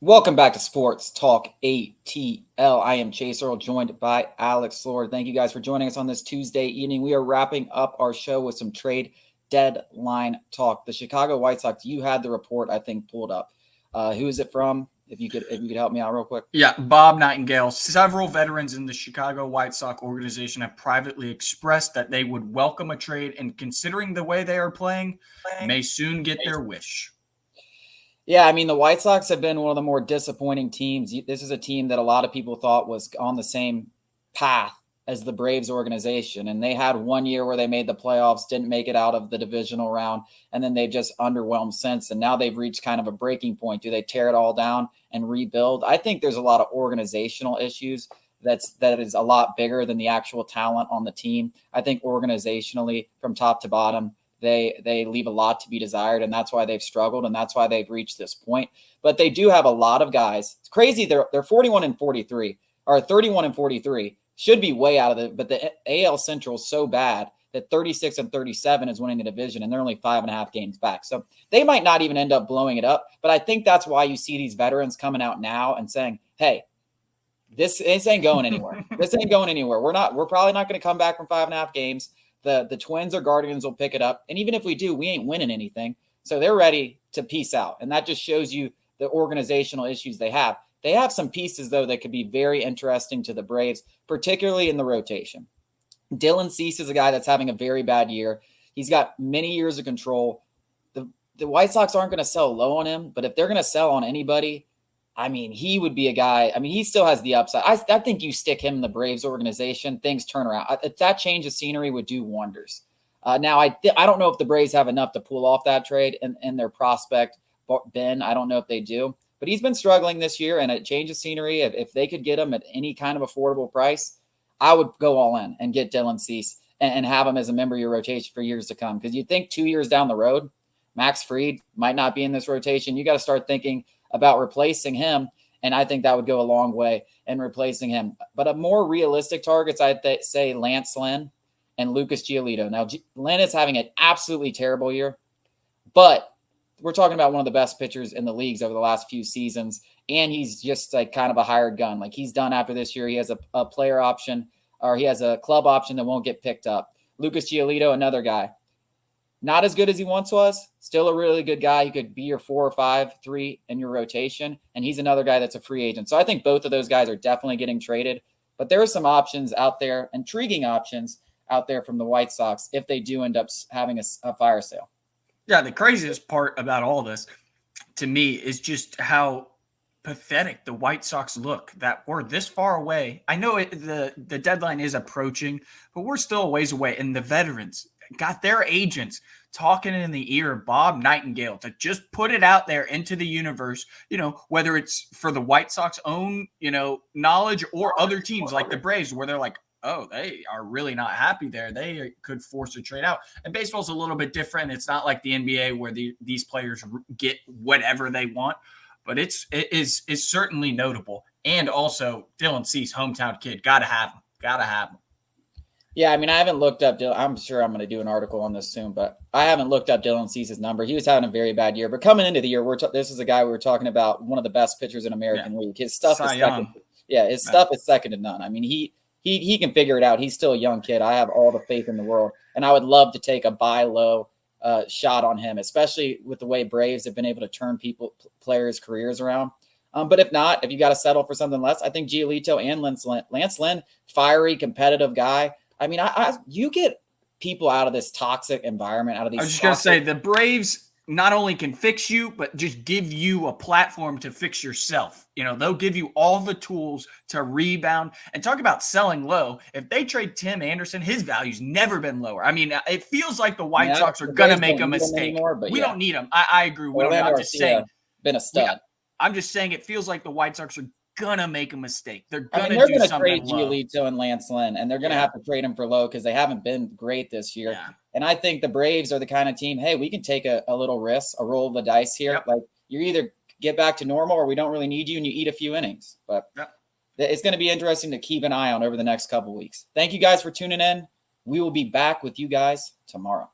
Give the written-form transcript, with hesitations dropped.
Welcome back to Sports Talk ATL. I am Chase Earl, joined by Alex Lord. Thank you guys for joining us on this Tuesday evening. We are wrapping up our show with some trade deadline talk. The Chicago White Sox. You had the report, I think, pulled up. Who is it from? If you could help me out real quick. Yeah, Bob Nightingale. Several veterans in the Chicago White Sox organization have privately expressed that they would welcome a trade, and considering the way they are playing, may soon get their wish. Yeah, I mean, the White Sox have been one of the more disappointing teams. This is a team that a lot of people thought was on the same path as the Braves organization. And they had one year where they made the playoffs, didn't make it out of the divisional round, and then they've just underwhelmed since. And now they've reached kind of a breaking point. Do they tear it all down and rebuild? I think there's a lot of organizational issues that is a lot bigger than the actual talent on the team. I think organizationally, from top to bottom, they leave a lot to be desired, and that's why they've struggled, and that's why they've reached this point. But they do have a lot of guys. It's crazy. They're 41 and 43, or 31 and 43. Should be way out of it, but the AL Central is so bad that 36 and 37 is winning the division, and they're only 5.5 games back. So they might not even end up blowing it up. But I think that's why you see these veterans coming out now and saying, "Hey, this ain't going anywhere. This ain't going anywhere. We're probably not going to come back from 5.5 games. The Twins or Guardians will pick it up. And even if we do, we ain't winning anything. So they're ready to peace out. And that just shows you the organizational issues they have. They have some pieces, though, that could be very interesting to the Braves, particularly in the rotation. Dylan Cease is a guy that's having a very bad year. He's got many years of control. The White Sox aren't going to sell low on him, but if they're going to sell on anybody, I mean, he would be a guy. I mean, he still has the upside. I think you stick him in the Braves organization, things turn around. That change of scenery would do wonders. Now, I don't know if the Braves have enough to pull off that trade and their prospect, Ben. I don't know if they do. But he's been struggling this year, and a change of scenery, if they could get him at any kind of affordable price, I would go all in and get Dylan Cease and have him as a member of your rotation for years to come. Because you think 2 years down the road, Max Fried might not be in this rotation. You got to start thinking about replacing him, and I think that would go a long way in replacing him. But a more realistic targets, I'd say Lance Lynn and Lucas Giolito. Now, Lynn is having an absolutely terrible year, but we're talking about one of the best pitchers in the leagues over the last few seasons, and he's just like kind of a hired gun. Like he's done after this year. He has a player option, or he has a club option that won't get picked up. Lucas Giolito, another guy. Not as good as he once was, still a really good guy. He could be your 4 or 5, 3 in your rotation, and he's another guy that's a free agent. So I think both of those guys are definitely getting traded, but there are some options out there, intriguing options out there from the White Sox if they do end up having a fire sale. Yeah, the craziest part about all this, to me, is just how pathetic the White Sox look that we're this far away. I know the deadline is approaching, but we're still a ways away, and the veterans got their agents talking in the ear of Bob Nightingale to just put it out there into the universe, whether it's for the White Sox own, knowledge or other teams like the Braves, where they're like, oh, they are really not happy there. They could force a trade out. And baseball's a little bit different. It's not like the NBA where these players get whatever they want, but it is certainly notable. And also Dylan Cease, hometown kid, gotta have him. Yeah, I mean, I haven't looked up Dylan. I'm sure I'm going to do an article on this soon, but I haven't looked up Dylan Cease's number. He was having a very bad year, but coming into the year, this is a guy we were talking about, one of the best pitchers in American League. His stuff is second. Yeah, his stuff is second to none. I mean, he can figure it out. He's still a young kid. I have all the faith in the world, and I would love to take a buy low shot on him, especially with the way Braves have been able to turn players' careers around. But if not, if you got to settle for something less, I think Giolito and Lance Lynn, fiery, competitive guy. I mean, you get people out of this toxic environment, out of these. I was just going to say, the Braves not only can fix you, but just give you a platform to fix yourself. They'll give you all the tools to rebound. And talk about selling low. If they trade Tim Anderson, his value's never been lower. I mean, it feels like the White Sox are going to make a mistake. We don't need him. I agree. We don't need him. I'm just saying. Been a stud. I'm just saying it feels like the White Sox are gonna make a mistake. They're gonna trade Giolito and Lance Lynn, and they're gonna have to trade him for low because they haven't been great this year. Yeah. And I think the Braves are the kind of team, hey, we can take a little risk, a roll of the dice here. Yep. Like you either get back to normal or we don't really need you and you eat a few innings. But it's going to be interesting to keep an eye on over the next couple of weeks. Thank you guys for tuning in. We will be back with you guys tomorrow.